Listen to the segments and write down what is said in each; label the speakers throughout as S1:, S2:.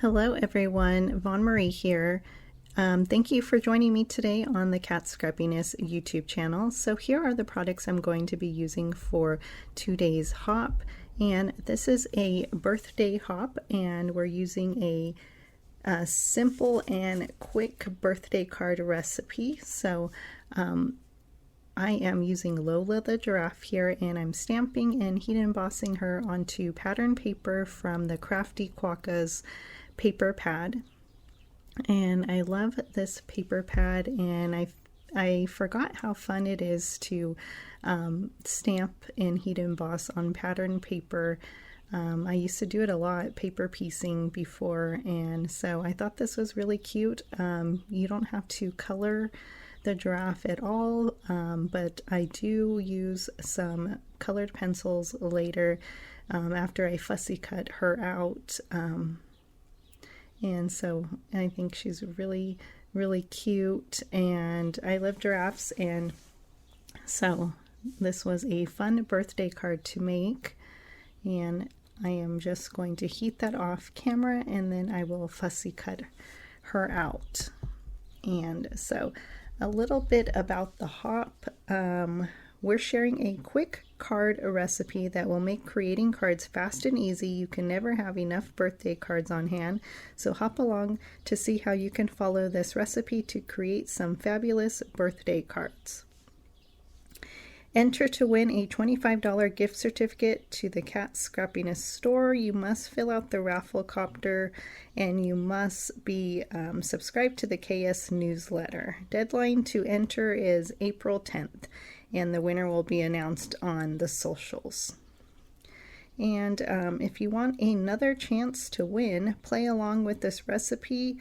S1: Hello everyone, Vaughn Marie here. Thank you for joining me today on the Cat Scrappiness YouTube channel. So here are the products I'm going to be using for today's hop. And this is a birthday hop, and we're using a simple and quick birthday card recipe. So I am using Lola the giraffe here, and I'm stamping and heat embossing her onto pattern paper from the Crafty Quokka's paper pad. And I love this paper pad, and I forgot how fun it is to stamp and heat emboss on pattern paper. I used to do it a lot, paper piecing before, and so I thought this was really cute. You don't have to color the giraffe at all, but I do use some colored pencils later after I fussy cut her out. And so I think she's really, really cute, and I love giraffes, and so this was a fun birthday card to make. And I am just going to heat that off camera, and then I will fussy cut her out. And so a little bit about the hop. We're sharing a quick card recipe that will make creating cards fast and easy. You can never have enough birthday cards on hand, so hop along to see how you can follow this recipe to create some fabulous birthday cards. Enter to win a $25 gift certificate to the Cat Scrappiness store. You must fill out the raffle copter, and you must be subscribed to the KS newsletter. Deadline to enter is April 10th, and the winner will be announced on the socials. And if you want another chance to win, play along with this recipe,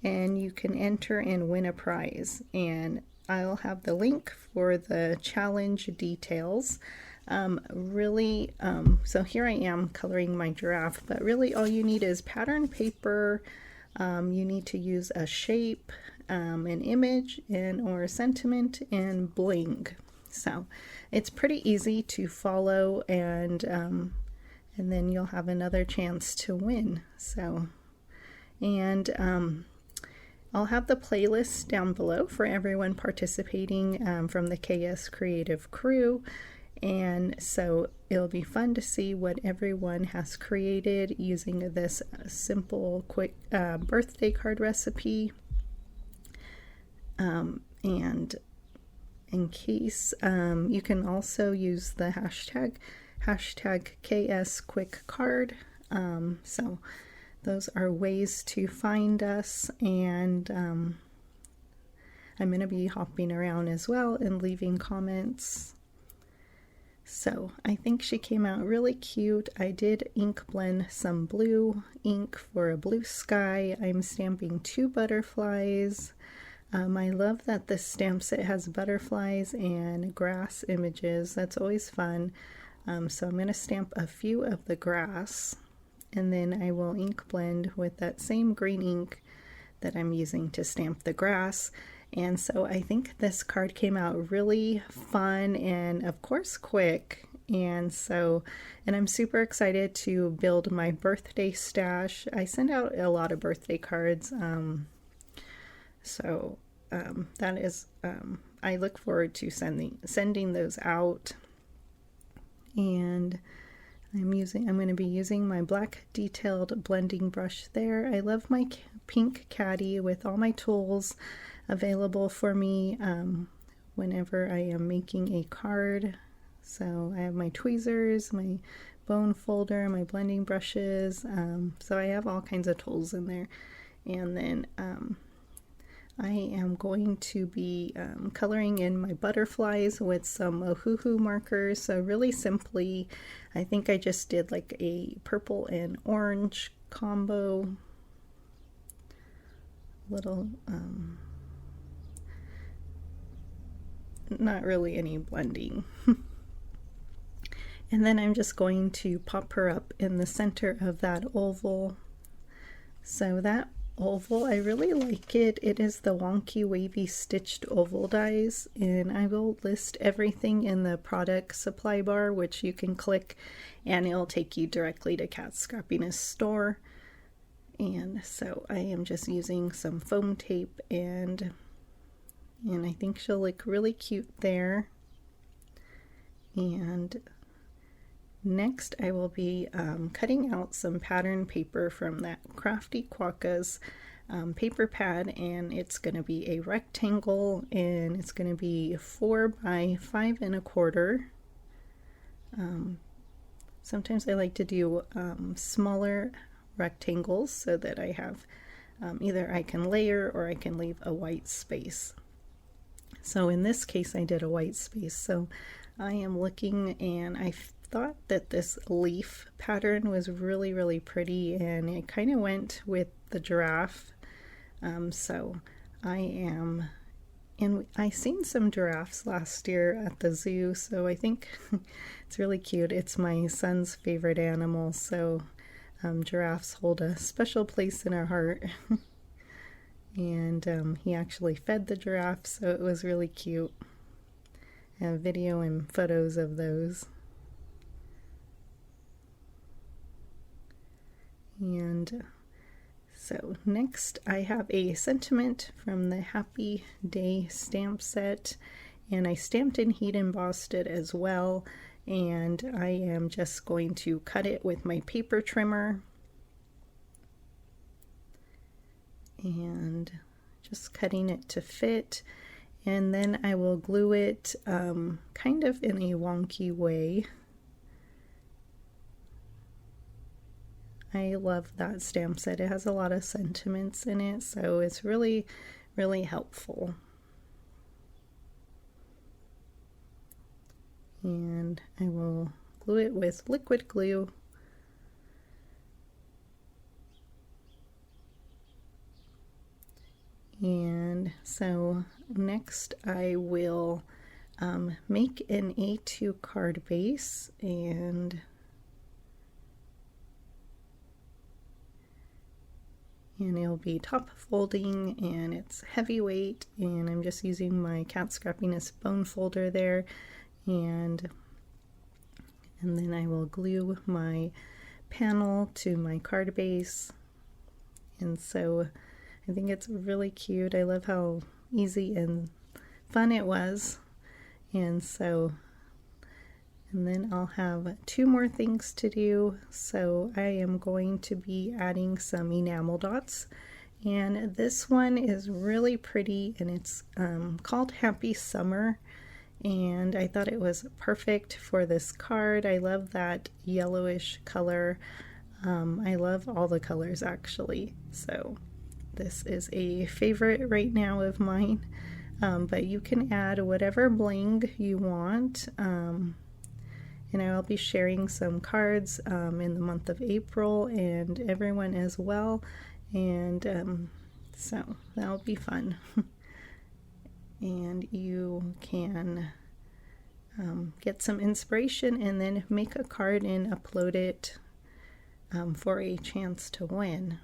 S1: and you can enter and win a prize. And I'll have the link for the challenge details. So here I am coloring my giraffe, but really all you need is pattern paper. You need to use a shape, an image, or a sentiment, and bling. So it's pretty easy to follow, and then you'll have another chance to win. So, and I'll have the playlist down below for everyone participating from the KS Creative crew, and so it'll be fun to see what everyone has created using this simple, quick birthday card recipe. And in case, you can also use the hashtag KS Quick Card. So those are ways to find us, and I'm going to be hopping around as well and leaving comments. So I think she came out really cute. I did ink blend some blue ink for a blue sky. I'm stamping 2 butterflies. I love that this stamp set has butterflies and grass images. That's always fun. So I'm going to stamp a few of the grass, and then I will ink blend with that same green ink that I'm using to stamp the grass. And so I think this card came out really fun and of course quick. And I'm super excited to build my birthday stash. I send out a lot of birthday cards. That is, I look forward to sending those out. And I'm going to be using my black detailed blending brush there. I love my pink caddy with all my tools available for me whenever I am making a card. So I have my tweezers, my bone folder, my blending brushes. So I have all kinds of tools in there. And then I am going to be coloring in my butterflies with some Ohuhu markers. So really simply, I think I just did like a purple and orange combo. Little, not really any blending. And then I'm just going to pop her up in the center of that oval. So that oval, I really like it. It is the Wonky Wavy Stitched Oval dies, and I will list everything in the product supply bar, which you can click and it'll take you directly to Cat Scrappiness store. And so I am just using some foam tape, and I think she'll look really cute there. And next I will be cutting out some pattern paper from that Crafty Quokka's paper pad, and it's going to be a rectangle, and it's going to be 4 by 5 1/4. Sometimes I like to do smaller rectangles so that I have either I can layer or I can leave a white space. So in this case I did a white space, so I am looking, and I thought that this leaf pattern was really pretty, and it kind of went with the giraffe. So I am, and I seen some giraffes last year at the zoo, so I think it's really cute. It's my son's favorite animal, so giraffes hold a special place in our heart. And he actually fed the giraffe, so it was really cute. I have video and photos of those. And so next I have a sentiment from the Happy Day stamp set, and I stamped and heat embossed it as well, and I am just going to cut it with my paper trimmer and just cutting it to fit, and then I will glue it kind of in a wonky way. I love that stamp set. It has a lot of sentiments in it, so it's really helpful. And I will glue it with liquid glue. And so next I will make an A2 card base, and it'll be top folding, and it's heavyweight, and I'm just using my Cat Scrappiness bone folder there, and then I will glue my panel to my card base. And so I think it's really cute. I love how easy and fun it was. And then I'll have 2 more things to do. So I am going to be adding some enamel dots, and this one is really pretty, and it's called Happy Summer, and I thought it was perfect for this card. I love that yellowish color. I love all the colors actually, so this is a favorite right now of mine, but you can add whatever bling you want. And I'll be sharing some cards in the month of April, and everyone as well, and so that'll be fun. And you can get some inspiration and then make a card and upload it for a chance to win.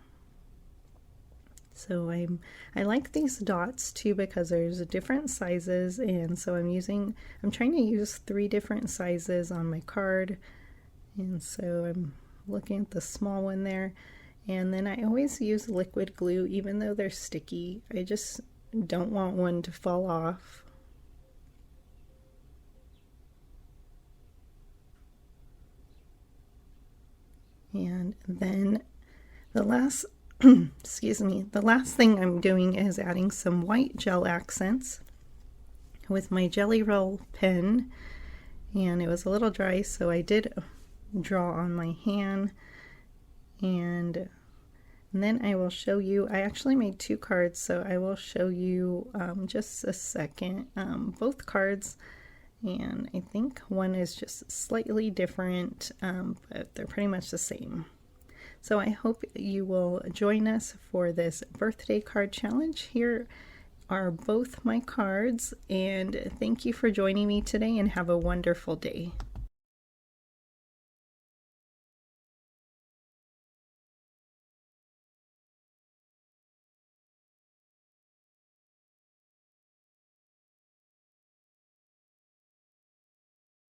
S1: So I like these dots too because there's different sizes, and so I'm trying to use 3 different sizes on my card, and so I'm looking at the small one there. And then I always use liquid glue even though they're sticky. I just don't want one to fall off. And then the last excuse me, the last thing I'm doing is adding some white gel accents with my Jelly Roll pen, and it was a little dry, so I did draw on my hand, and then I will show you. I actually made 2 cards, so I will show you just a second both cards, and I think one is just slightly different, but they're pretty much the same. So I hope you will join us for this birthday card challenge. Here are both my cards, and thank you for joining me today, and have a wonderful day.